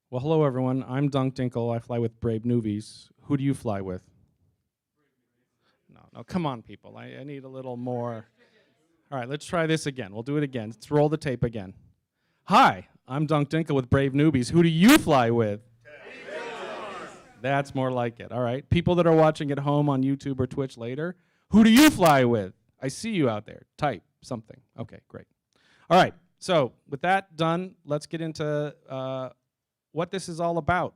Well, hello everyone. I'm Dunk Dinkle. I fly with Brave Newbies. Who do you fly with? No, come on, people. I need a little more. All right, let's try this again. We'll do it again. Let's roll the tape again. Hi, I'm Dunk Dinkle with Brave Newbies. Who do you fly with? That's more like it. All right. People that are watching at home on YouTube or Twitch later, who do you fly with? I see you out there. Type something. Okay, great. All right. So with that done, let's get into what this is all about.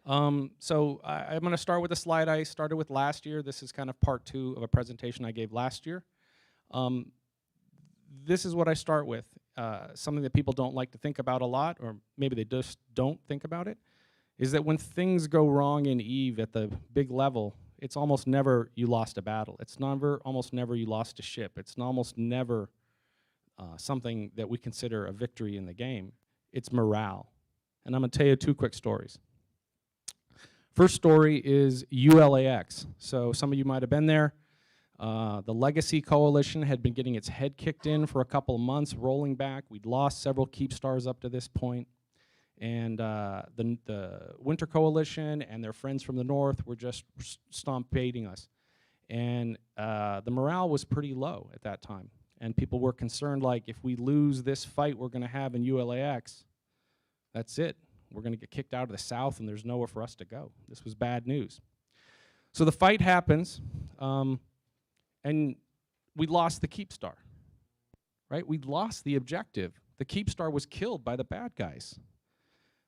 I'm going to start with a slide I started with last year. This is kind of part 2 of a presentation I gave last year. This is what I start with, something that people don't like to think about a lot, or maybe they just don't think about it, is that when things go wrong in EVE at the big level, it's almost never you lost a battle. It's almost never you lost a ship. It's almost never something that we consider a victory in the game. It's morale. And I'm going to tell you 2 quick stories. First story is ULAX. So some of you might have been there. The Legacy Coalition had been getting its head kicked in for a couple of months, rolling back. We'd lost several keep stars up to this point. And the Winter Coalition and their friends from the north were just stomping us. And the morale was pretty low at that time. And people were concerned, like, if we lose this fight we're going to have in ULAX, that's it. We're going to get kicked out of the south and there's nowhere for us to go. This was bad news. So the fight happens, and we lost the Keep Star, right? We lost the objective. The Keep Star was killed by the bad guys.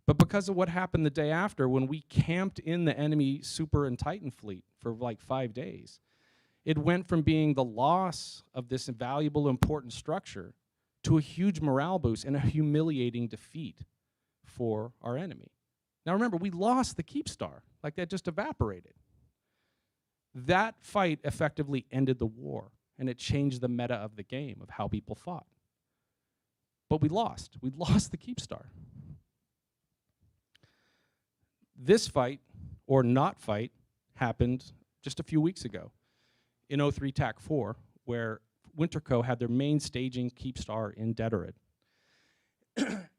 But because of what happened the day after, when we camped in the enemy Super and Titan fleet for like 5 days, it went from being the loss of this valuable, important structure to a huge morale boost and a humiliating defeat for our enemy. Now remember, we lost the Keep Star. Like, that just evaporated. That fight effectively ended the war, and it changed the meta of the game of how people fought. But we lost. We lost the Keep Star. This fight, or not fight, happened just a few weeks ago in 03 TAC 4, where Winterco had their main staging Keep Star in Deterid.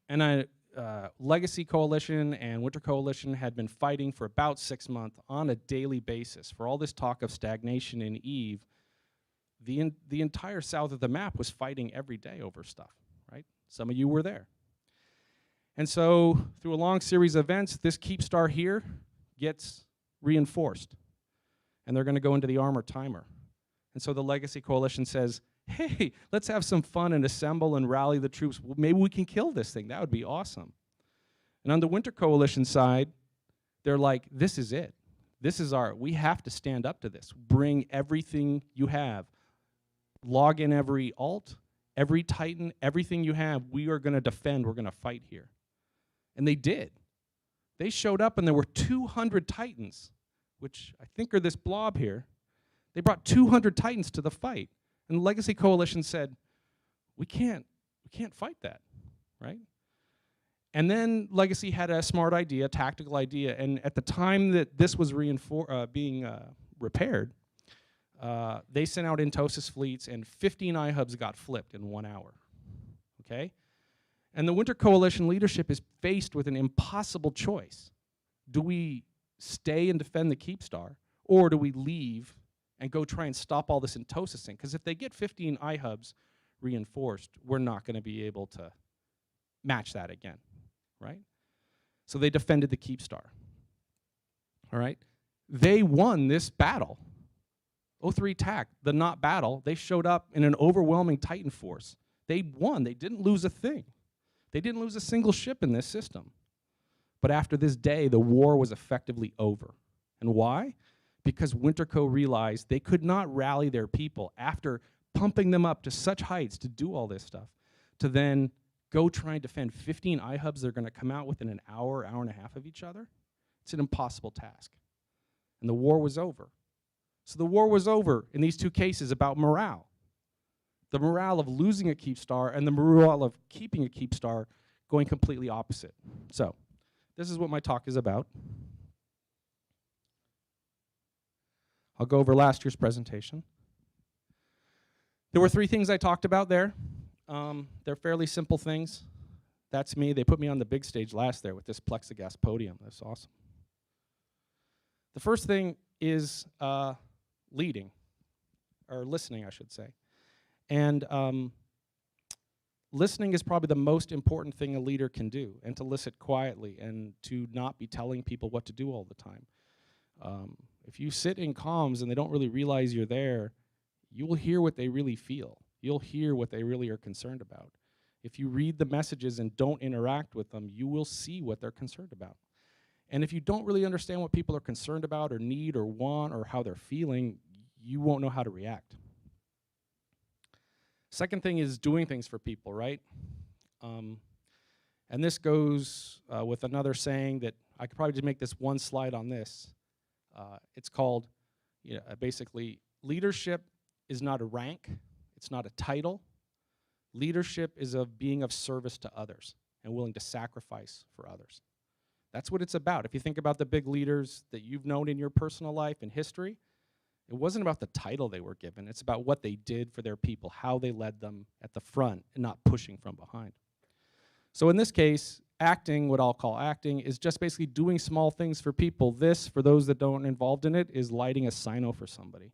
And Legacy Coalition and Winter Coalition had been fighting for about 6 months on a daily basis. For all this talk of stagnation in EVE, the entire south of the map was fighting every day over stuff, right? Some of you were there. And so through a long series of events, this Keep Star here gets reinforced. And they're going to go into the armor timer. And so the Legacy Coalition says, hey, let's have some fun and assemble and rally the troops. Well, maybe we can kill this thing. That would be awesome. And on the Winter Coalition side, they're like, this is it. We have to stand up to this. Bring everything you have. Log in every alt, every Titan, everything you have. We are going to defend. We're going to fight here. And they did. They showed up, and there were 200 Titans, which I think are this blob here. They brought 200 Titans to the fight. And the Legacy Coalition said, we can't fight that, right? And then Legacy had a smart idea, tactical idea, and at the time that this was being repaired, they sent out Intosis fleets, and 15 iHubs got flipped in 1 hour, okay? And the Winter Coalition leadership is faced with an impossible choice. Do we stay and defend the Keep Star, or do we leave and go try and stop all this Intosising? Because if they get 15 iHubs reinforced, we're not going to be able to match that again, right? So they defended the Keep Star, all right? They won this battle. 03 TAC, the not battle, they showed up in an overwhelming Titan force. They won. They didn't lose a thing. They didn't lose a single ship in this system. But after this day, the war was effectively over. And why? Because Winterco realized they could not rally their people after pumping them up to such heights to do all this stuff, to then go try and defend 15 iHubs that are going to come out within an hour, hour and a half of each other. It's an impossible task. And the war was over. So the war was over in these 2 cases about morale. The morale of losing a Keep Star and the morale of keeping a Keep Star going completely opposite. So this is what my talk is about. I'll go over last year's presentation. There were 3 things I talked about there. They're fairly simple things. That's me. They put me on the big stage last there with this plexiglass podium. That's awesome. The first thing is leading, or listening, I should say. And listening is probably the most important thing a leader can do, and to listen quietly and to not be telling people what to do all the time. If you sit in comms and they don't really realize you're there, you will hear what they really feel. You'll hear what they really are concerned about. If you read the messages and don't interact with them, you will see what they're concerned about. And if you don't really understand what people are concerned about or need or want or how they're feeling, you won't know how to react. Second thing is doing things for people, right? And this goes with another saying that I could probably just make this one slide on this. It's called, basically, leadership is not a rank. It's not a title. Leadership is of being of service to others and willing to sacrifice for others. That's what it's about. If you think about the big leaders that you've known in your personal life and history, it wasn't about the title they were given. It's about what they did for their people, how they led them at the front and not pushing from behind. So in this case, acting, what I'll call acting, is just basically doing small things for people. This, for those that don't involved in it, is lighting a sino for somebody.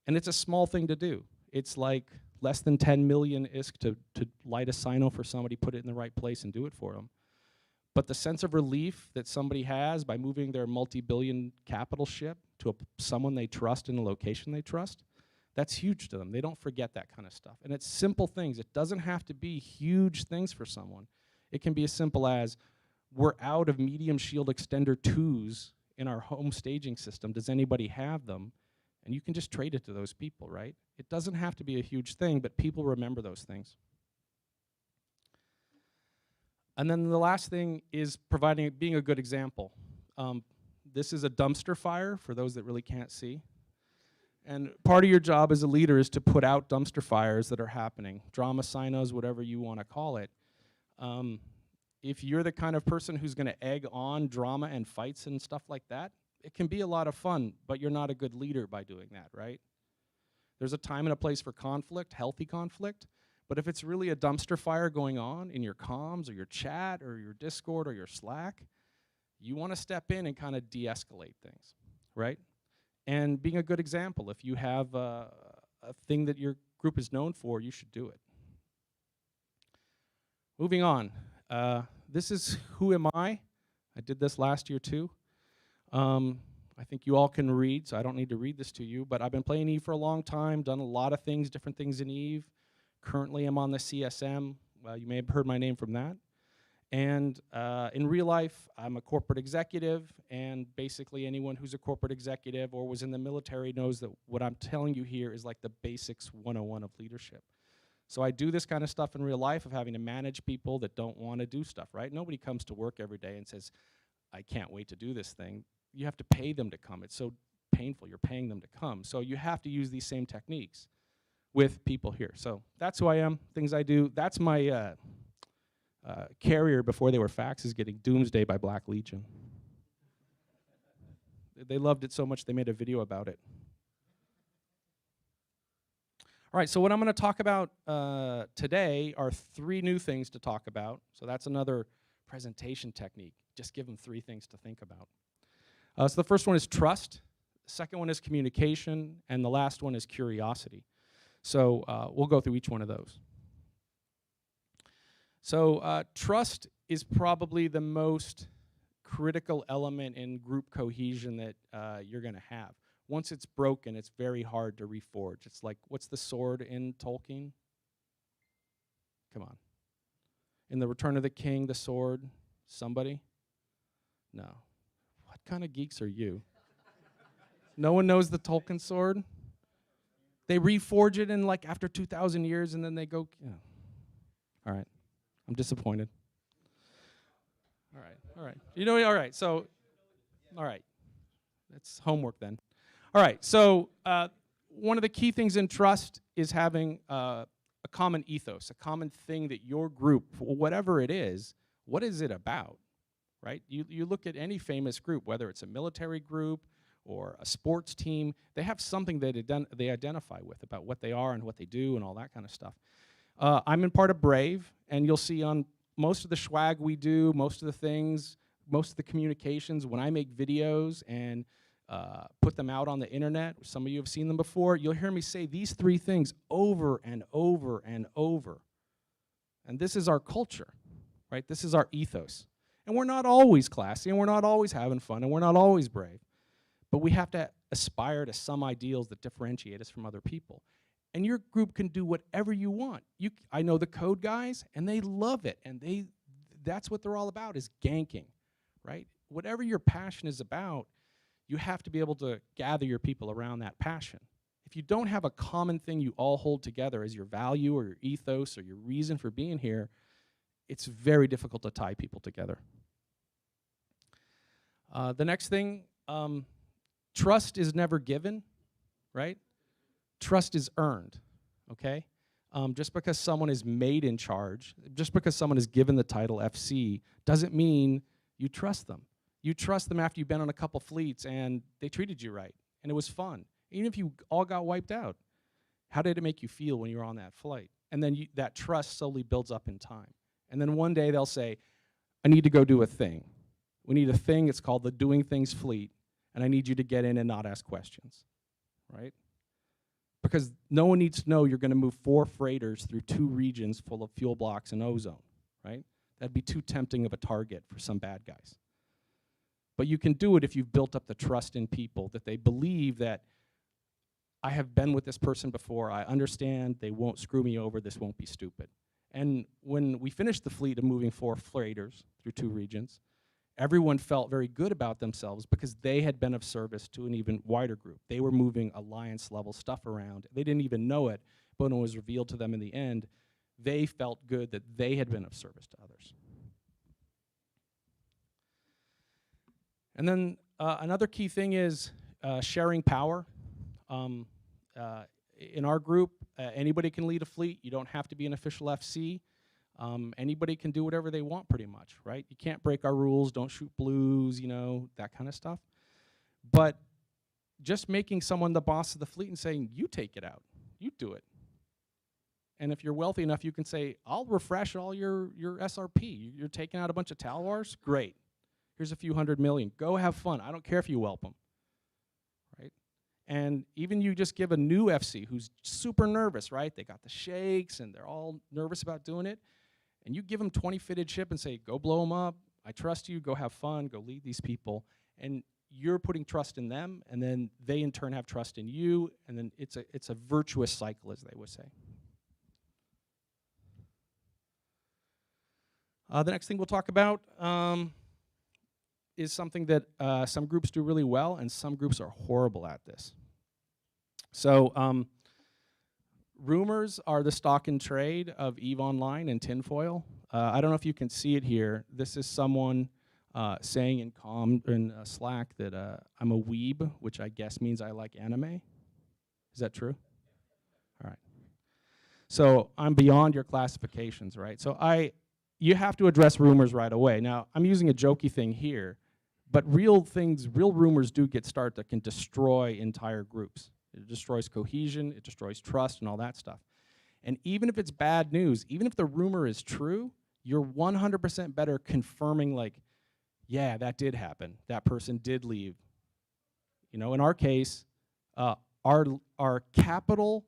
And it's a small thing to do. It's like less than 10 million ISK to light a sino for somebody, put it in the right place, and do it for them. But the sense of relief that somebody has by moving their multi-billion capital ship to someone they trust in a location they trust, that's huge to them. They don't forget that kind of stuff. And it's simple things. It doesn't have to be huge things for someone. It can be as simple as, we're out of medium shield extender 2s in our home staging system. Does anybody have them? And you can just trade it to those people, right? It doesn't have to be a huge thing, but people remember those things. And then the last thing is being a good example. This is a dumpster fire, for those that really can't see. And part of your job as a leader is to put out dumpster fires that are happening, drama sinos, whatever you want to call it. If you're the kind of person who's going to egg on drama and fights and stuff like that, it can be a lot of fun, but you're not a good leader by doing that, right? There's a time and a place for conflict, healthy conflict, but if it's really a dumpster fire going on in your comms or your chat or your Discord or your Slack, you want to step in and kind of de-escalate things, right? And being a good example, if you have a thing that your group is known for, you should do it. Moving on, this is Who Am I? I did this last year too. I think you all can read, so I don't need to read this to you, but I've been playing Eve for a long time, done a lot of things, different things in Eve. Currently I'm on the CSM. Well, you may have heard my name from that. And in real life, I'm a corporate executive, and basically anyone who's a corporate executive or was in the military knows that what I'm telling you here is like the basics 101 of leadership. So I do this kind of stuff in real life of having to manage people that don't want to do stuff, right? Nobody comes to work every day and says, I can't wait to do this thing. You have to pay them to come. It's so painful. You're paying them to come. So you have to use these same techniques with people here. So that's who I am, things I do. That's my carrier before they were faxes, getting Doomsday by Black Legion. They loved it so much they made a video about it. All right, so what I'm going to talk about today are 3 new things to talk about. So that's another presentation technique. Just give them 3 things to think about. So the first one is trust, the second one is communication, and the last one is curiosity. So we'll go through each one of those. So trust is probably the most critical element in group cohesion that you're going to have. Once it's broken, it's very hard to reforge. It's like, what's the sword in Tolkien? Come on. In The Return of the King, the sword? Somebody? No. What kind of geeks are you? No one knows the Tolkien sword? They reforge it in like after 2,000 years and then they go, yeah. All right. I'm disappointed. All right. You know, all right. So, all right. That's homework then. All right. So, one of the key things in trust is having a common ethos, a common thing that your group, whatever it is, what is it about, right? You look at any famous group, whether it's a military group or a sports team, they have something that they identify with about what they are and what they do and all that kind of stuff. I'm in part of Brave, and you'll see on most of the swag we do, most of the things, most of the communications, when I make videos and put them out on the internet, some of you have seen them before, you'll hear me say these three things over and over and over. And this is our culture, right? This is our ethos. And we're not always classy, and we're not always having fun, and we're not always brave. But we have to aspire to some ideals that differentiate us from other people. And your group can do whatever you want. I know the code guys, and they love it, and that's what they're all about, is ganking, right? Whatever your passion is about, you have to be able to gather your people around that passion. If you don't have a common thing you all hold together as your value or your ethos or your reason for being here, it's very difficult to tie people together. The next thing, trust is never given, right? Trust is earned, okay? Just because someone is made in charge, just because someone is given the title FC, doesn't mean you trust them. You trust them after you've been on a couple fleets and they treated you right, and it was fun. Even if you all got wiped out, how did it make you feel when you were on that flight? And then that trust slowly builds up in time. And then one day they'll say, I need to go do a thing. We need a thing, it's called the Doing Things Fleet, and I need you to get in and not ask questions, right? Because no one needs to know you're gonna move 4 freighters through 2 regions full of fuel blocks and ozone, right? That'd be too tempting of a target for some bad guys. But you can do it if you've built up the trust in people, that they believe that I have been with this person before, I understand, they won't screw me over, this won't be stupid. And when we finished the fleet of moving 4 freighters through 2 regions, everyone felt very good about themselves because they had been of service to an even wider group. They were moving alliance-level stuff around. They didn't even know it, but when it was revealed to them in the end, they felt good that they had been of service to others. And then another key thing is sharing power. In our group, anybody can lead a fleet. You don't have to be an official FC. Anybody can do whatever they want pretty much, right? You can't break our rules, don't shoot blues, you know, that kind of stuff. But just making someone the boss of the fleet and saying, you take it out, you do it. And if you're wealthy enough, you can say, I'll refresh all your SRP. You're taking out a bunch of Talwars? Great. Here's a few $100 million. Go have fun. I don't care if you whelp them, right? And even you just give a new FC who's super nervous, right? They got the shakes and they're all nervous about doing it. And you give them 20 fitted ship and say, go blow them up. I trust you. Go have fun. Go lead these people. And you're putting trust in them, and then they in turn have trust in you, and then it's a virtuous cycle, as they would say. The next thing we'll talk about is something that some groups do really well, and some groups are horrible at this. So rumors are the stock and trade of EVE Online and tinfoil. I don't know if you can see it here. This is someone saying in Slack that I'm a weeb, which I guess means I like anime. Is that true? All right. So I'm beyond your classifications, right? So you have to address rumors right away. Now, I'm using a jokey thing here, but real rumors do get started that can destroy entire groups. It destroys cohesion, it destroys trust, and all that stuff. And even if it's bad news, even if the rumor is true, you're 100% better confirming, like, yeah, that did happen. That person did leave. You know, in our case, our capital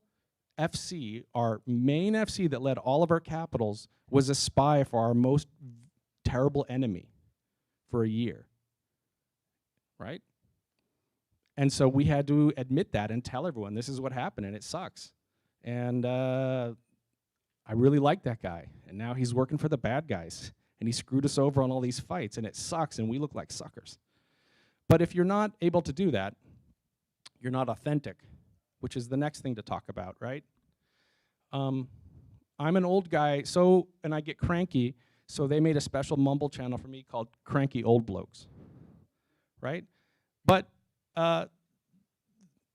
FC, our main FC that led all of our capitals, was a spy for our most terrible enemy for a year, right? And so we had to admit that and tell everyone this is what happened, and it sucks. And I really like that guy, and now he's working for the bad guys, and he screwed us over on all these fights, and it sucks, and we look like suckers. But if you're not able to do that, you're not authentic, which is the next thing to talk about, right? I'm an old guy, and I get cranky, so they made a special mumble channel for me called Cranky Old Blokes, right? But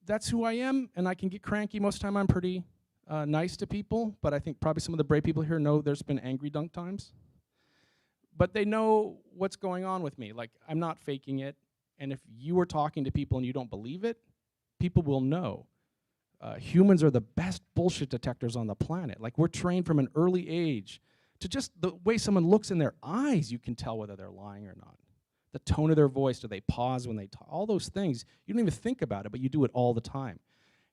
that's who I am, and I can get cranky. Most of the time I'm pretty nice to people, but I think probably some of the brave people here know there's been angry dunk times. But they know what's going on with me. Like, I'm not faking it, and if you are talking to people and you don't believe it, people will know. Humans are the best bullshit detectors on the planet. Like, we're trained from an early age to just the way someone looks in their eyes, you can tell whether they're lying or not. The tone of their voice, do they pause when they talk? All those things, you don't even think about it, but you do it all the time.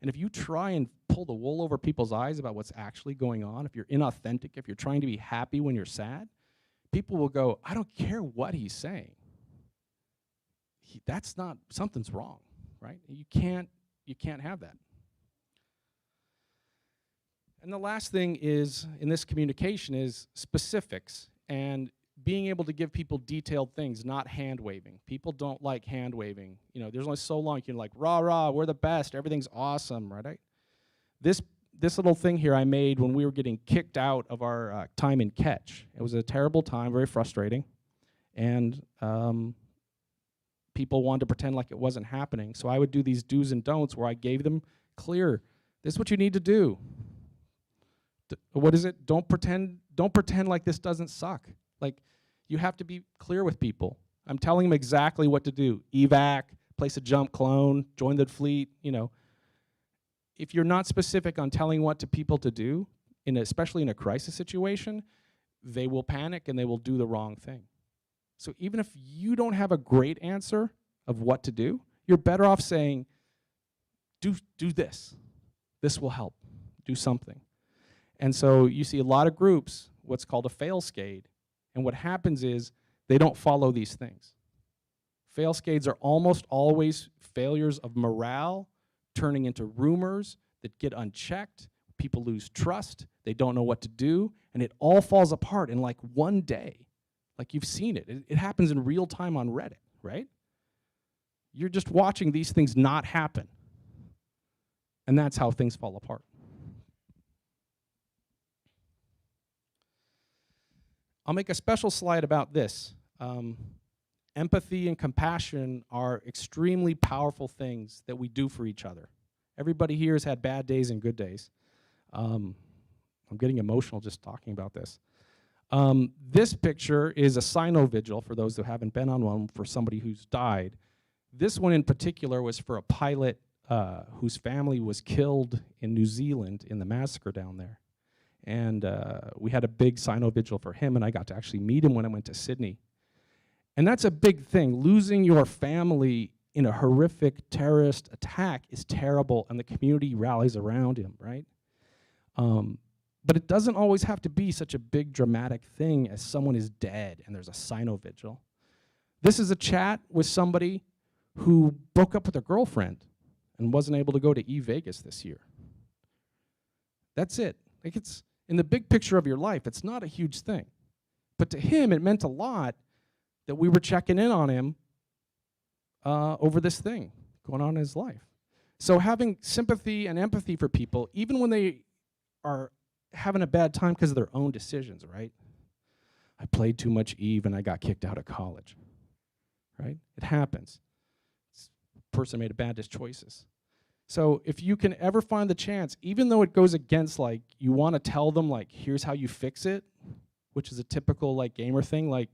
And if you try and pull the wool over people's eyes about what's actually going on, if you're inauthentic, if you're trying to be happy when you're sad, people will go, I don't care what he's saying. That's not, something's wrong, right? You can't have that. And the last thing is, in this communication, is specifics and being able to give people detailed things, not hand waving. People don't like hand waving. You know, there's only so long you can like, rah, rah, we're the best, everything's awesome, right? This little thing here I made when we were getting kicked out of our time in catch. It was a terrible time, very frustrating. And people wanted to pretend like it wasn't happening. So I would do these do's and don'ts where I gave them clear, this is what you need to do. What is it? Don't pretend like this doesn't suck. Like, you have to be clear with people. I'm telling them exactly what to do. Evac, place a jump clone, join the fleet, you know. If you're not specific on telling what to people to do, especially in a crisis situation, they will panic and they will do the wrong thing. So even if you don't have a great answer of what to do, you're better off saying, do this. This will help. Do something. And so you see a lot of groups, what's called a fail-scade. And what happens is they don't follow these things. Fail-scades are almost always failures of morale, turning into rumors that get unchecked. People lose trust. They don't know what to do. And it all falls apart in like one day. Like, you've seen it. It happens in real time on Reddit, right? You're just watching these things not happen. And that's how things fall apart. I'll make a special slide about this. Empathy and compassion are extremely powerful things that we do for each other. Everybody here has had bad days and good days. I'm getting emotional just talking about this. This picture is a cyno-vigil, for those who haven't been on one, for somebody who's died. This one in particular was for a pilot whose family was killed in New Zealand in the massacre down there. And we had a big cyno-vigil for him, and I got to actually meet him when I went to Sydney. And that's a big thing. Losing your family in a horrific terrorist attack is terrible, and the community rallies around him, right? But it doesn't always have to be such a big dramatic thing as someone is dead and there's a cyno-vigil. This is a chat with somebody who broke up with their girlfriend and wasn't able to go to E-Vegas this year. That's it. Like, it's in the big picture of your life, it's not a huge thing. But to him, it meant a lot that we were checking in on him over this thing going on in his life. So having sympathy and empathy for people, even when they are having a bad time because of their own decisions, right? I played too much Eve and I got kicked out of college, right? It happens. This person made bad choices. So if you can ever find the chance, even though it goes against, like, you want to tell them, like, here's how you fix it, which is a typical, like, gamer thing, like,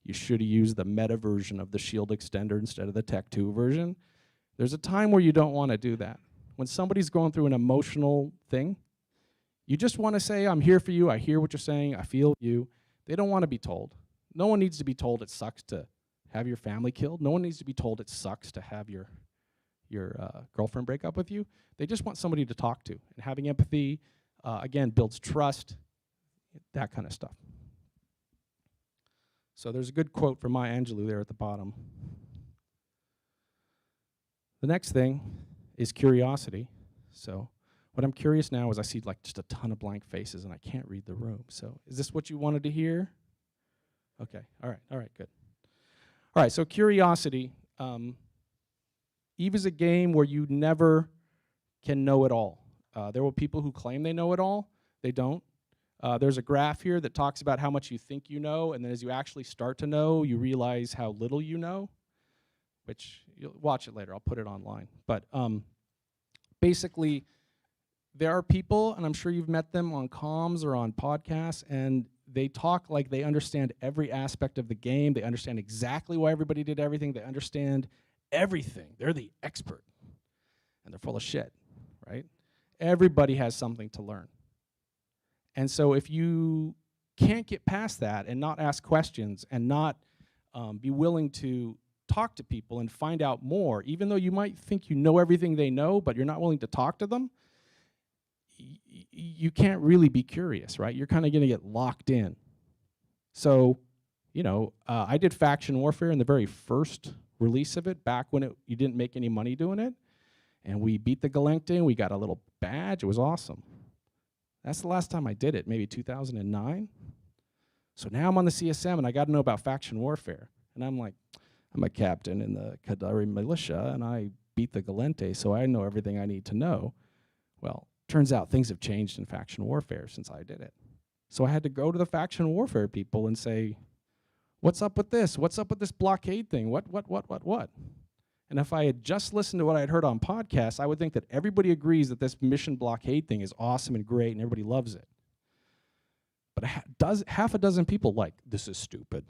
you should have used the meta version of the shield extender instead of the Tech 2 version. There's a time where you don't want to do that. When somebody's going through an emotional thing, you just want to say, I'm here for you, I hear what you're saying, I feel you. They don't want to be told. No one needs to be told it sucks to have your family killed. No one needs to be told it sucks to have your girlfriend break up with you. They just want somebody to talk to. And having empathy, again, builds trust, that kind of stuff. So there's a good quote from Maya Angelou there at the bottom. The next thing is curiosity. So what I'm curious now is I see, like, just a ton of blank faces and I can't read the room. So is this what you wanted to hear? Okay, all right, good. All right, so curiosity. Eve is a game where you never can know it all. There were people who claim they know it all. They don't. There's a graph here that talks about how much you think you know, and then as you actually start to know, you realize how little you know, which you'll watch it later. I'll put it online. But basically, there are people, and I'm sure you've met them on comms or on podcasts, and they talk like they understand every aspect of the game. They understand exactly why everybody did everything. They understand everything. They're the expert, and they're full of shit, right? Everybody has something to learn. And so if you can't get past that and not ask questions and not be willing to talk to people and find out more, even though you might think you know everything they know, but you're not willing to talk to them, you can't really be curious, right? You're kind of going to get locked in. So, I did faction warfare in the very first release of it, back when you didn't make any money doing it. And we beat the Galactic, we got a little badge, it was awesome. That's the last time I did it, maybe 2009. So now I'm on the CSM and I got to know about faction warfare. And I'm like, I'm a captain in the Kadari militia and I beat the Galente, so I know everything I need to know. Well, turns out things have changed in faction warfare since I did it. So I had to go to the faction warfare people and say, what's up with this? What's up with this blockade thing? What? And if I had just listened to what I had heard on podcasts, I would think that everybody agrees that this mission blockade thing is awesome and great and everybody loves it. But half a dozen people like, this is stupid.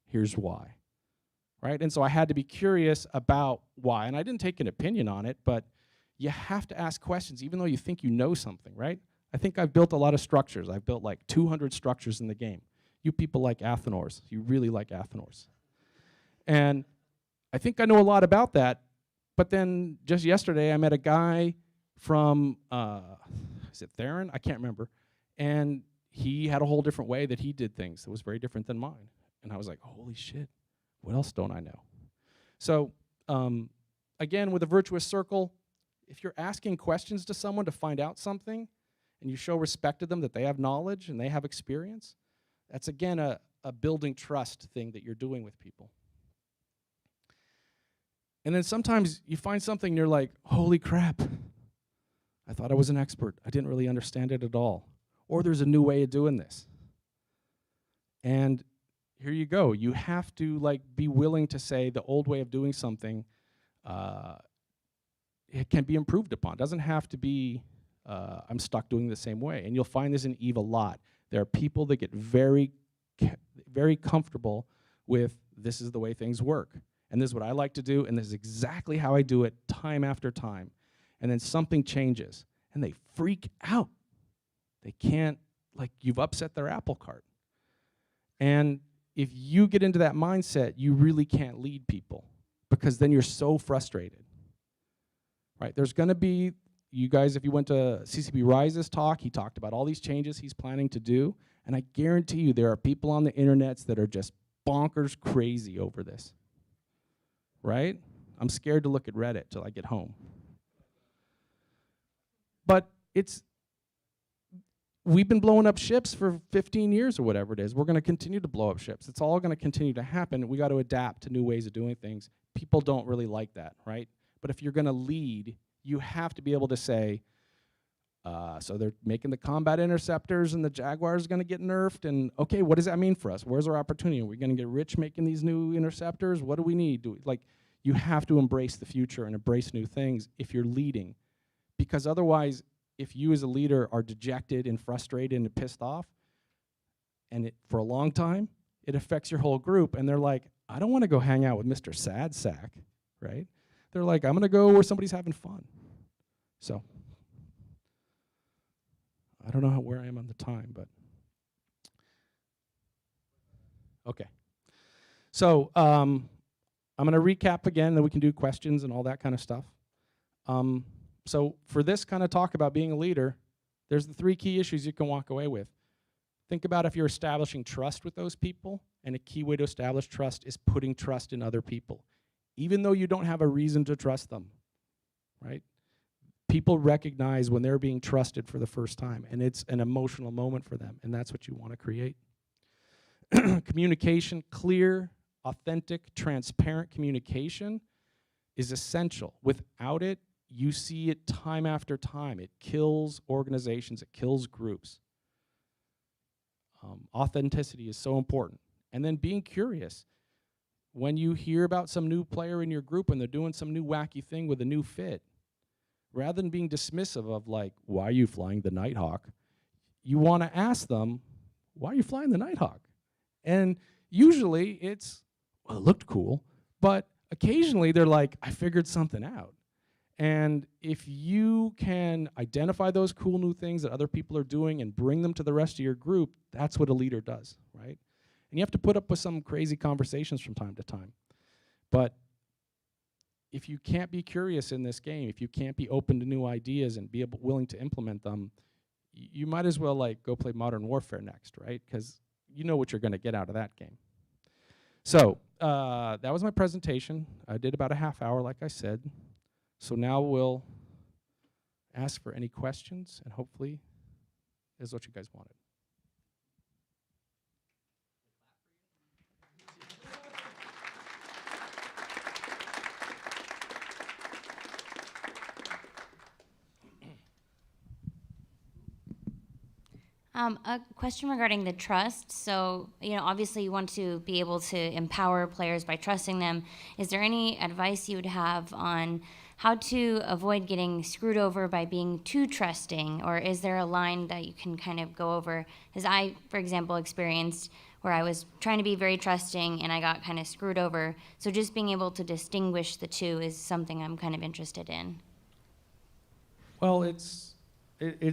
Here's why. Right? And so I had to be curious about why. And I didn't take an opinion on it, but you have to ask questions even though you think you know something, right? I think I've built a lot of structures. I've built like 200 structures in the game. You people like Athenors. You really like Athenors. And I think I know a lot about that, but then just yesterday I met a guy from, is it Theron? I can't remember. And he had a whole different way that he did things that was very different than mine. And I was like, holy shit, what else don't I know? So again, with a virtuous circle, if you're asking questions to someone to find out something and you show respect to them that they have knowledge and they have experience, that's again a building trust thing that you're doing with people. And then sometimes you find something and you're like, holy crap, I thought I was an expert. I didn't really understand it at all. Or there's a new way of doing this. And here you go. You have to be willing to say the old way of doing something, it can be improved upon. It doesn't have to be, I'm stuck doing the same way. And you'll find this in EVE a lot. There are people that get very, very comfortable with this is the way things work. And this is what I like to do, and this is exactly how I do it time after time. And then something changes, and they freak out. They can't, you've upset their apple cart. And if you get into that mindset, you really can't lead people because then you're so frustrated. Right? There's going to be, you guys, if you went to CCP Rise's talk, he talked about all these changes he's planning to do, and I guarantee you there are people on the internets that are just bonkers crazy over this. Right? I'm scared to look at Reddit till I get home. But we've been blowing up ships for 15 years or whatever it is. We're going to continue to blow up ships. It's all going to continue to happen. We got to adapt to new ways of doing things. People don't really like that, right? But if you're going to lead, you have to be able to say, so they're making the combat interceptors and the Jaguars going to get nerfed, and okay, what does that mean for us? Where's our opportunity? Are we going to get rich making these new interceptors? What do we need? You have to embrace the future and embrace new things if you're leading. Because otherwise, if you as a leader are dejected and frustrated and pissed off, and for a long time, it affects your whole group, and they're like, I don't want to go hang out with Mr. Sad Sack, right? They're like, I'm going to go where somebody's having fun. So I don't know where I am on the time, but okay. So I'm going to recap again, then we can do questions and all that kind of stuff. So for this kind of talk about being a leader, there's the 3 key issues you can walk away with. Think about if you're establishing trust with those people, and a key way to establish trust is putting trust in other people, even though you don't have a reason to trust them, right? People recognize when they're being trusted for the first time, and it's an emotional moment for them, and that's what you want to create. Communication, clear, authentic, transparent communication is essential. Without it, you see it time after time. It kills organizations, it kills groups. Authenticity is so important. And then being curious. When you hear about some new player in your group and they're doing some new wacky thing with a new fit, rather than being dismissive of why are you flying the Nighthawk, you want to ask them, why are you flying the Nighthawk? And usually it's, well, it looked cool, but occasionally they're like, I figured something out. And if you can identify those cool new things that other people are doing and bring them to the rest of your group, that's what a leader does, right? And you have to put up with some crazy conversations from time to time. But if you can't be curious in this game, if you can't be open to new ideas and be willing to implement them, you might as well like go play Modern Warfare next, right? Because you know what you're going to get out of that game. So that was my presentation. I did about a half hour, like I said. So now we'll ask for any questions, and hopefully this is what you guys wanted. A question regarding the trust. So, obviously you want to be able to empower players by trusting them. Is there any advice you would have on how to avoid getting screwed over by being too trusting? Or is there a line that you can kind of go over? Because I, for example, experienced where I was trying to be very trusting and I got kind of screwed over. So just being able to distinguish the two is something I'm kind of interested in. Well, it's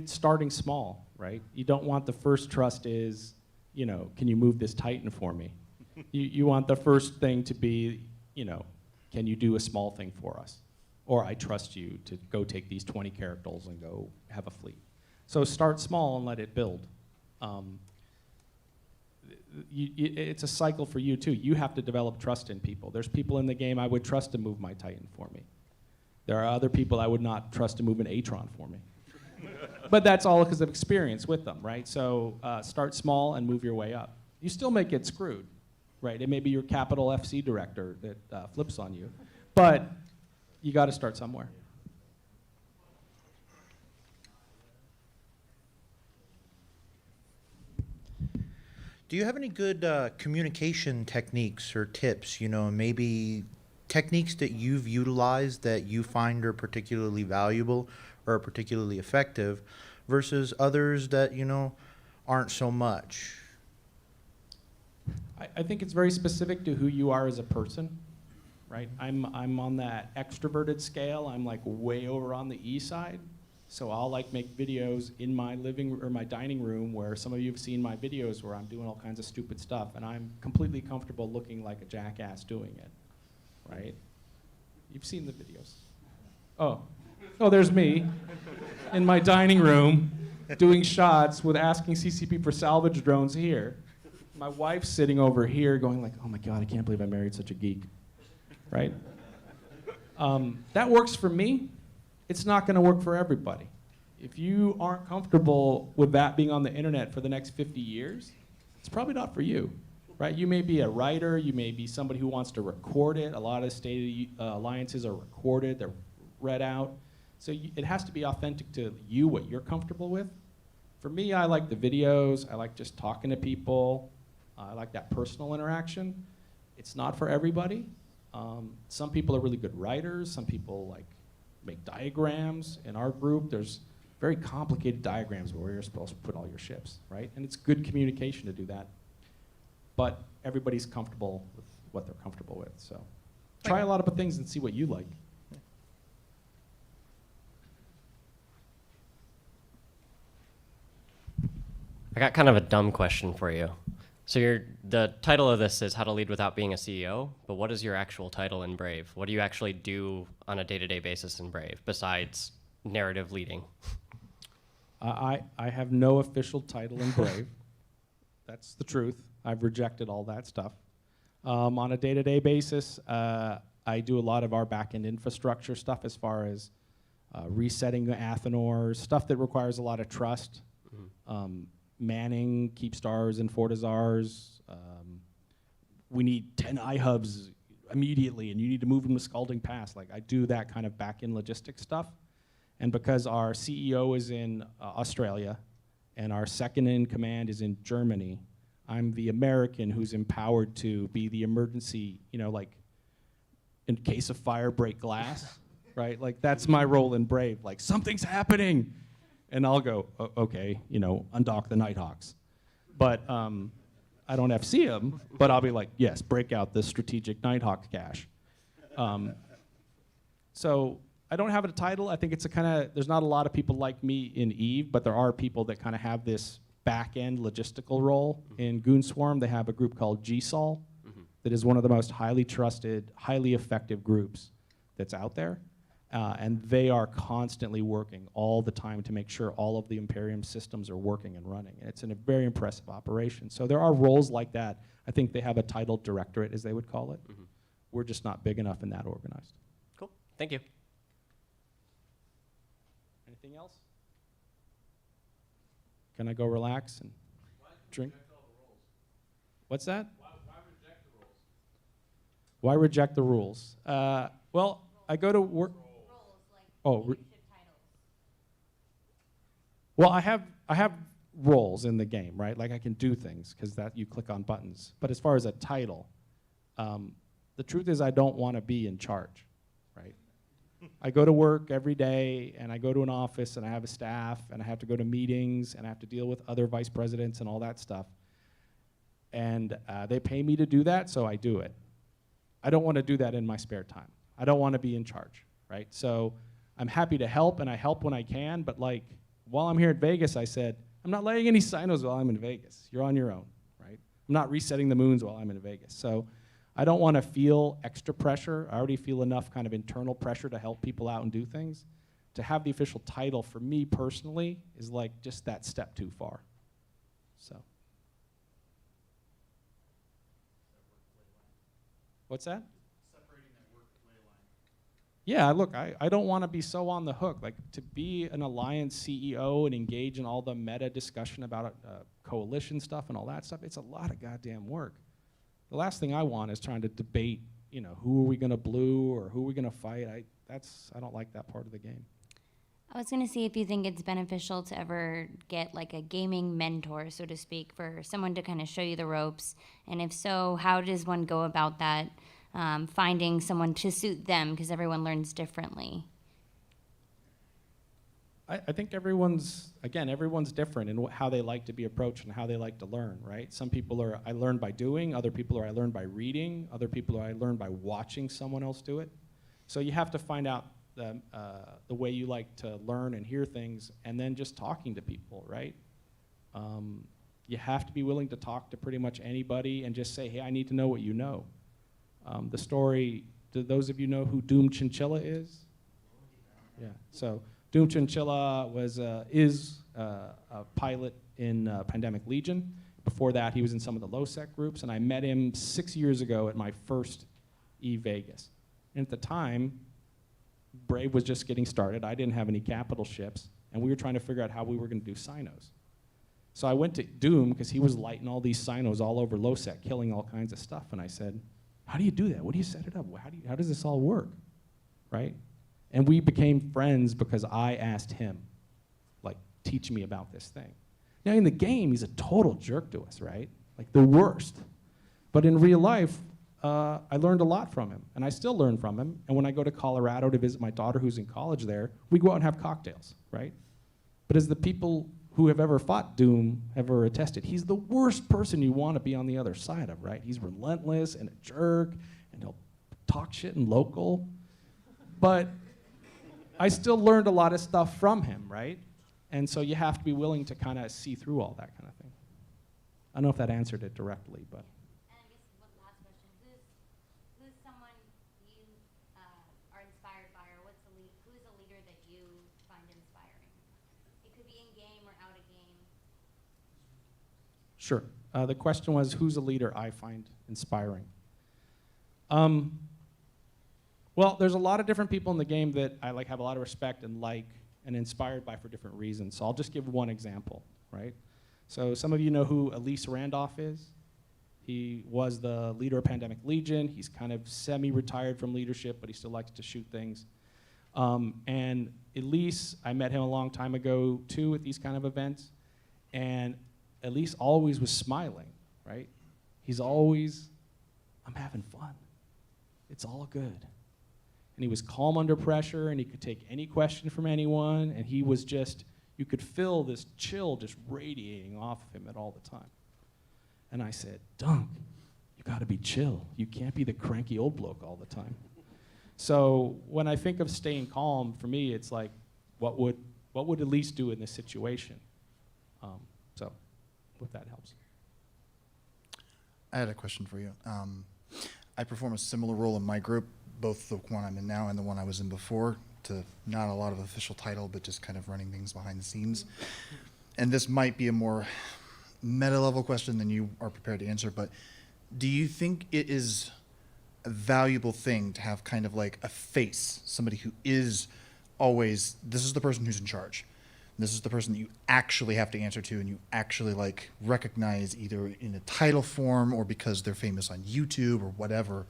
starting small, right? You don't want the first trust is, can you move this Titan for me? You want the first thing to be, can you do a small thing for us? Or I trust you to go take these 20 characters and go have a fleet. So start small and let it build. It's a cycle for you too. You have to develop trust in people. There's people in the game I would trust to move my Titan for me. There are other people I would not trust to move an Atron for me. But that's all because of experience with them, right? So start small and move your way up. You still may get screwed, right? It may be your capital FC director that flips on you. But you got to start somewhere. Do you have any good communication techniques or tips, maybe techniques that you've utilized that you find are particularly valuable or particularly effective versus others that, aren't so much? I think it's very specific to who you are as a person, right? I'm on that extroverted scale. I'm like way over on the E side. So I'll like make videos in my living or my dining room where some of you have seen my videos where I'm doing all kinds of stupid stuff and I'm completely comfortable looking like a jackass doing it, right? You've seen the videos. Oh, there's me in my dining room doing shots with asking CCP for salvage drones here. My wife's sitting over here going like, oh my God, I can't believe I married such a geek, right? That works for me. It's not going to work for everybody. If you aren't comfortable with that being on the internet for the next 50 years, it's probably not for you, right? You may be a writer, you may be somebody who wants to record it. A lot of state alliances are recorded, they're read out. So it has to be authentic to you, what you're comfortable with. For me, I like the videos, I like just talking to people, I like that personal interaction. It's not for everybody. Some people are really good writers, some people like make diagrams. In our group, there's very complicated diagrams where you're supposed to put all your ships, right? And it's good communication to do that. But everybody's comfortable with what they're comfortable with. So try a lot of things and see what you like. I got kind of a dumb question for you. So the title of this is How to Lead Without Being a CEO, but what is your actual title in Brave? What do you actually do on a day-to-day basis in Brave besides narrative leading? I have no official title in Brave. That's the truth. I've rejected all that stuff. On a day-to-day basis, I do a lot of our back-end infrastructure stuff as far as resetting the Athenor, stuff that requires a lot of trust. Mm-hmm. Manning, Keepstars, and Fortizars. We need 10 iHubs immediately, and you need to move them to Scalding Pass. Like, I do that kind of back-end logistics stuff. And because our CEO is in Australia, and our second in command is in Germany, I'm the American who's empowered to be the emergency, like, in case of fire, break glass, right? Like, that's my role in Brave. Like, something's happening. And I'll go, okay, undock the Nighthawks. But I don't FC them, but I'll be like, yes, break out the strategic Nighthawk cache. So I don't have a title. I think it's a kind of, there's not a lot of people like me in Eve, but there are people that kind of have this back-end logistical role. In Goon Swarm, they have a group called GSOL that is one of the most highly trusted, highly effective groups that's out there. And they are constantly working all the time to make sure all of the Imperium systems are working and running. And it's a very impressive operation. So there are roles like that. I think they have a titled directorate, as they would call it. We're just not big enough and that organized. Cool. Thank you. Anything else? Can I go relax and drink? What's that? Why reject the rules? Well, I go to work. Well, I have roles in the game, right? Like I can do things because that you click on buttons. But as far as a title, the truth is I don't want to be in charge, right? I go to work every day and I go to an office and I have a staff and I have to go to meetings and I have to deal with other vice presidents and all that stuff. And they pay me to do that, so I do it. I don't want to do that in my spare time. I don't want to be in charge, right? So I'm happy to help and I help when I can, but like while I'm here at Vegas, I said, I'm not laying any sinos while I'm in Vegas. You're on your own, right? I'm not resetting the moons while I'm in Vegas. So I don't want to feel extra pressure. I already feel enough kind of internal pressure to help people out and do things. To have the official title for me personally is like just that step too far. So. What's that? Separating that work play line. Yeah, look, I don't want to be so on the hook. Like to be an alliance CEO and engage in all the meta discussion about coalition stuff and all that stuff, it's a lot of goddamn work. The last thing I want is trying to debate, you know, who are we going to blue or who are we going to fight. I don't like that part of the game. I was going to see if you think it's beneficial to ever get like a gaming mentor, so to speak, for someone to kind of show you the ropes. And if so, how does one go about that, finding someone to suit them, because everyone learns differently? I think everyone's different in how they like to be approached and how they like to learn, right? Some people are, I learn by doing, other people are, I learn by reading, other people are, I learn by watching someone else do it. So you have to find out the way you like to learn and hear things, and then just talking to people, right? You have to be willing to talk to pretty much anybody and just say, hey, I need to know what you know. The story, do those of you know who Doom Chinchilla is? Yeah, so Doom Chinchilla is a pilot in Pandemic Legion. Before that, he was in some of the low-sec groups, and I met him 6 years ago at my first E-Vegas. And at the time, Brave was just getting started. I didn't have any capital ships, and we were trying to figure out how we were going to do sinos. So I went to Doom, because he was lighting all these sinos all over low-sec, killing all kinds of stuff, and I said, how do you do that? What do you set it up? How does this all work, right? And we became friends because I asked him, like, teach me about this thing. Now, in the game, he's a total jerk to us, right? Like, the worst. But in real life, I learned a lot from him, and I still learn from him. And when I go to Colorado to visit my daughter who's in college there, we go out and have cocktails, right? But as the people who have ever fought Doom have ever attested, he's the worst person you want to be on the other side of, right? He's relentless and a jerk, and he'll talk shit in local. But I still learned a lot of stuff from him, right? And so you have to be willing to kind of see through all that kind of thing. I don't know if that answered it directly, but. And I guess one last question: who's someone you are inspired by, or who is a leader that you find inspiring? It could be in game or out of game. Sure. The question was, who's a leader I find inspiring? Well, there's a lot of different people in the game that I have a lot of respect and inspired by for different reasons. So I'll just give one example, right? So some of you know who Elise Randolph is. He was the leader of Pandemic Legion. He's kind of semi-retired from leadership, but he still likes to shoot things. And Elise, I met him a long time ago too at these kind of events. And Elise always was smiling, right? He's always, I'm having fun. It's all good. And he was calm under pressure, and he could take any question from anyone, and he was just, you could feel this chill just radiating off of him at all the time. And I said, Dunk, you gotta be chill. You can't be the cranky old bloke all the time. So when I think of staying calm, for me, it's like, what would Elise do in this situation? So, if that helps. I had a question for you. I perform a similar role in my group, both the one I'm in now and the one I was in before, to not a lot of official title, but just kind of running things behind the scenes. And this might be a more meta-level question than you are prepared to answer, but do you think it is a valuable thing to have kind of like a face, somebody who is always, this is the person who's in charge. This is the person that you actually have to answer to and you actually like recognize either in a title form or because they're famous on YouTube or whatever.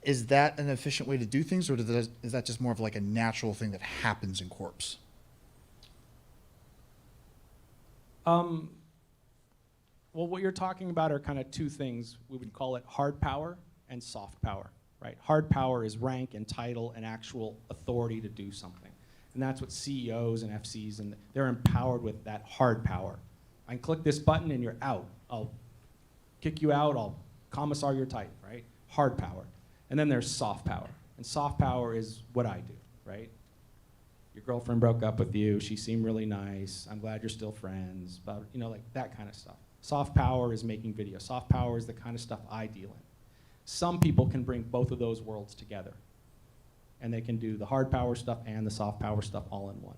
Is that an efficient way to do things, or is that just more of like a natural thing that happens in corps? Well, what you're talking about are kind of two things. We would call it hard power and soft power, right? Hard power is rank and title and actual authority to do something. And that's what CEOs and FCs, and they're empowered with that hard power. I can click this button and you're out. I'll kick you out, I'll commissar your type, right? Hard power. And then there's soft power. And soft power is what I do, right? Your girlfriend broke up with you, she seemed really nice, I'm glad you're still friends, but like that kind of stuff. Soft power is making videos. Soft power is the kind of stuff I deal in. Some people can bring both of those worlds together. And they can do the hard power stuff and the soft power stuff all in one.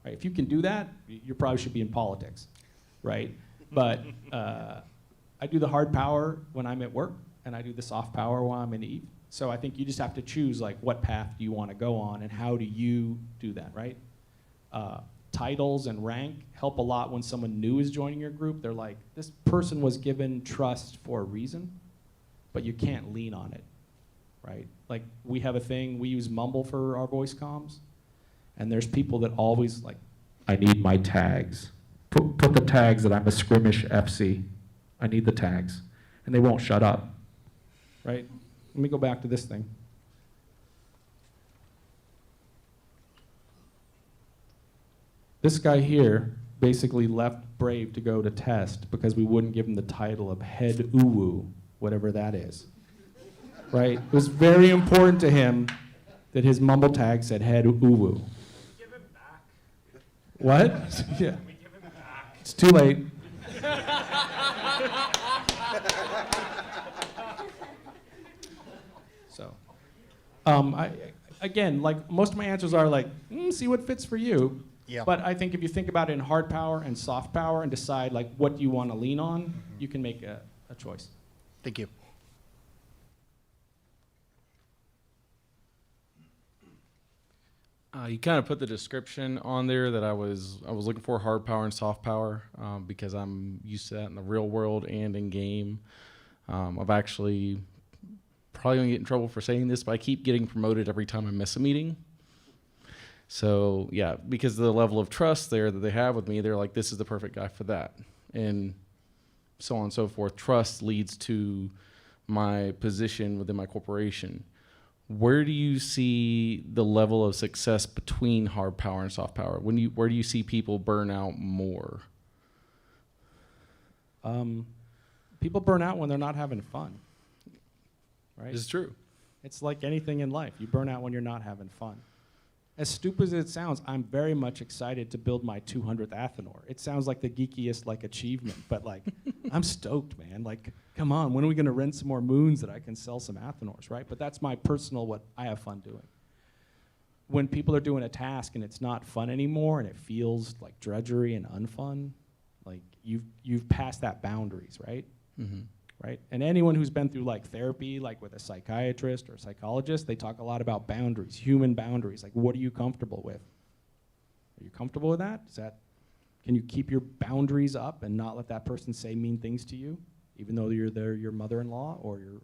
Right? If you can do that, you probably should be in politics, right? But I do the hard power when I'm at work, and I do the soft power while I'm in Eve. So I think you just have to choose like what path do you want to go on and how do you do that, right? Titles and rank help a lot when someone new is joining your group. They're like, this person was given trust for a reason, but you can't lean on it, right? Like we have a thing, we use Mumble for our voice comms, and there's people that always like, I need my tags. Put the tags that I'm a skirmish FC. I need the tags. And they won't shut up, right? Let me go back to this thing. This guy here basically left Brave to go to test because we wouldn't give him the title of head uwu, whatever that is. Right? It was very important to him that his mumble tag said head uwu. We give him back. What? Yeah. We give him back. It's too late. So, again, like most of my answers are like, see what fits for you. Yeah. But I think if you think about it in hard power and soft power and decide like what you want to lean on, you can make a choice. Thank you. You kind of put the description on there that I was looking for hard power and soft power because I'm used to that in the real world and in game. I've actually probably gonna get in trouble for saying this, but I keep getting promoted every time I miss a meeting. So yeah, because of the level of trust there that they have with me, they're like, this is the perfect guy for that. And so on and so forth. Trust leads to my position within my corporation. Where do you see the level of success between hard power and soft power? Where do you see people burn out more? People burn out when they're not having fun. Right? It's true. It's like anything in life. You burn out when you're not having fun. As stupid as it sounds, I'm very much excited to build my 200th Athanor. It sounds like the geekiest like achievement, but like I'm stoked, man. Like, come on, when are we gonna rent some more moons that I can sell some Athanors, right? But that's my personal what I have fun doing. When people are doing a task and it's not fun anymore and it feels like drudgery and unfun, like you've passed that boundaries, right? Mm-hmm. Right? And anyone who's been through like therapy, like with a psychiatrist or a psychologist, they talk a lot about boundaries, human boundaries. Like, what are you comfortable with? Are you comfortable with that? Can you keep your boundaries up and not let that person say mean things to you, even though they're your mother-in-law or your,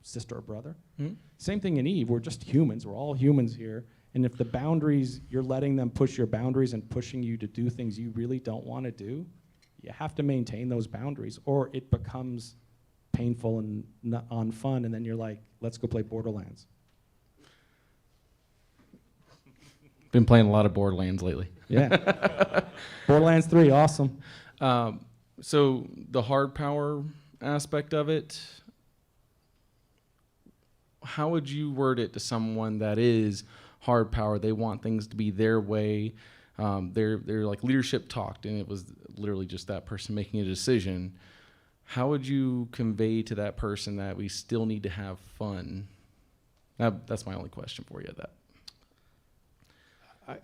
sister or brother? Mm-hmm. Same thing in Eve. We're just humans. We're all humans here. And if the boundaries, you're letting them push your boundaries and pushing you to do things you really don't want to do, you have to maintain those boundaries, or it becomes painful and not unfun, and then you're like, let's go play Borderlands. Been playing a lot of Borderlands lately. Yeah. Borderlands 3, awesome. So the hard power aspect of it, how would you word it to someone that is hard power? They want things to be their way. They're like leadership talked, and it was literally just that person making a decision. How would you convey to that person that we still need to have fun? That's my only question for you.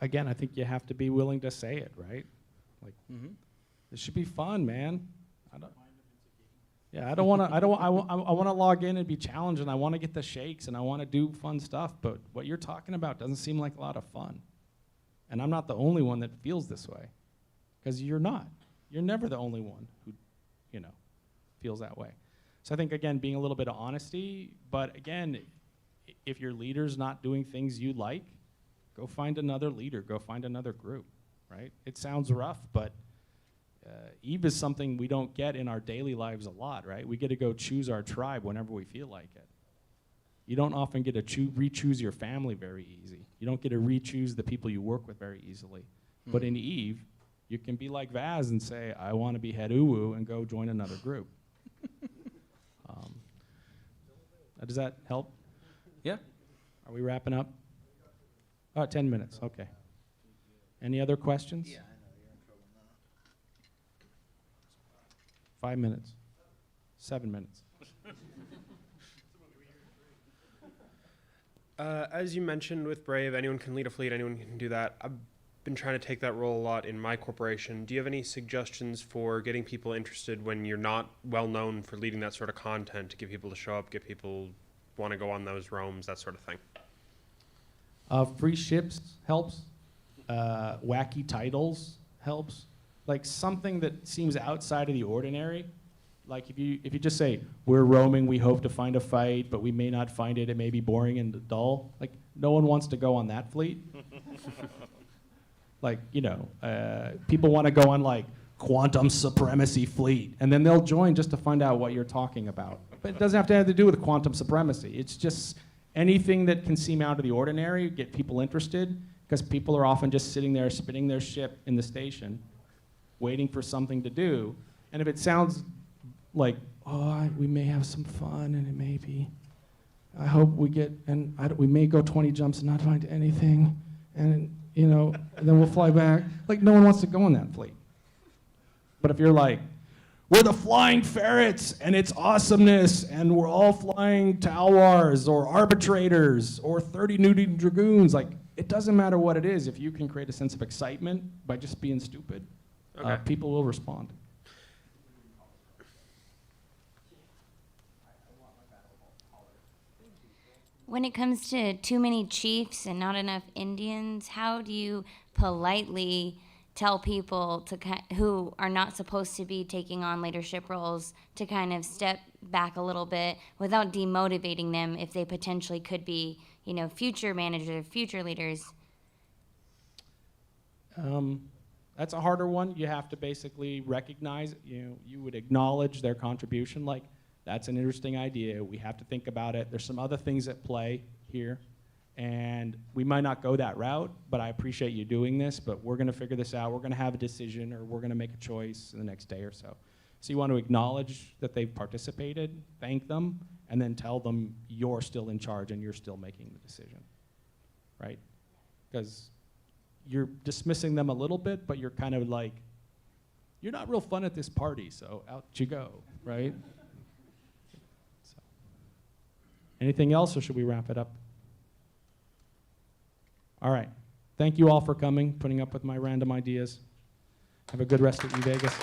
Again, I think you have to be willing to say it, right? Like, it should be fun, man. I want to log in and be challenged, and I want to get the shakes, and I want to do fun stuff. But what you're talking about doesn't seem like a lot of fun. And I'm not the only one that feels this way, because you're not. You're never the only one who, feels that way. So I think, again, being a little bit of honesty, but again, if your leader's not doing things you like, go find another leader, go find another group, right? It sounds rough, but Eve is something we don't get in our daily lives a lot, right? We get to go choose our tribe whenever we feel like it. You don't often get to re-choose your family very easy. You don't get to re-choose the people you work with very easily. But in Eve, you can be like Vaz and say, I want to be head uwu, and go join another group. Does that help? Yeah. Are we wrapping up? Oh, 10 minutes, okay. Any other questions? Yeah, I know, you're in trouble now. 5 minutes. 7 minutes. As you mentioned with Brave, anyone can lead a fleet, anyone can do that. I've been trying to take that role a lot in my corporation. Do you have any suggestions for getting people interested when you're not well known for leading that sort of content, to get people to show up, get people want to go on those roams, that sort of thing? Free ships helps. Wacky titles helps. Like something that seems outside of the ordinary. Like if you just say, we're roaming, we hope to find a fight, but we may not find it, it may be boring and dull. Like no one wants to go on that fleet. Like, people want to go on like quantum supremacy fleet, and then they'll join just to find out what you're talking about. But it doesn't have to do with quantum supremacy. It's just anything that can seem out of the ordinary, get people interested, because people are often just sitting there spinning their ship in the station, waiting for something to do. And if it sounds like, we may have some fun, and it may be, I hope we get, and we may go 20 jumps and not find anything, and and then we'll fly back. Like, no one wants to go on that fleet. But if you're like, we're the Flying Ferrets, and it's awesomeness, and we're all flying Talwars, or Arbitrators, or 30 Nudie Dragoons, like, it doesn't matter what it is. If you can create a sense of excitement by just being stupid, people will respond. When it comes to too many chiefs and not enough Indians, how do you politely tell people who are not supposed to be taking on leadership roles to kind of step back a little bit without demotivating them if they potentially could be, future managers, future leaders? That's a harder one. You have to basically recognize, you would acknowledge their contribution, like, that's an interesting idea. We have to think about it. There's some other things at play here, and we might not go that route, but I appreciate you doing this, but we're going to figure this out. We're going to have a decision, or we're going to make a choice in the next day or so. So you want to acknowledge that they've participated, thank them, and then tell them you're still in charge and you're still making the decision, right? Because you're dismissing them a little bit, but you're kind of like, you're not real fun at this party, so out you go, right? Anything else, or should we wrap it up? All right. Thank you all for coming, putting up with my random ideas. Have a good rest of Vegas.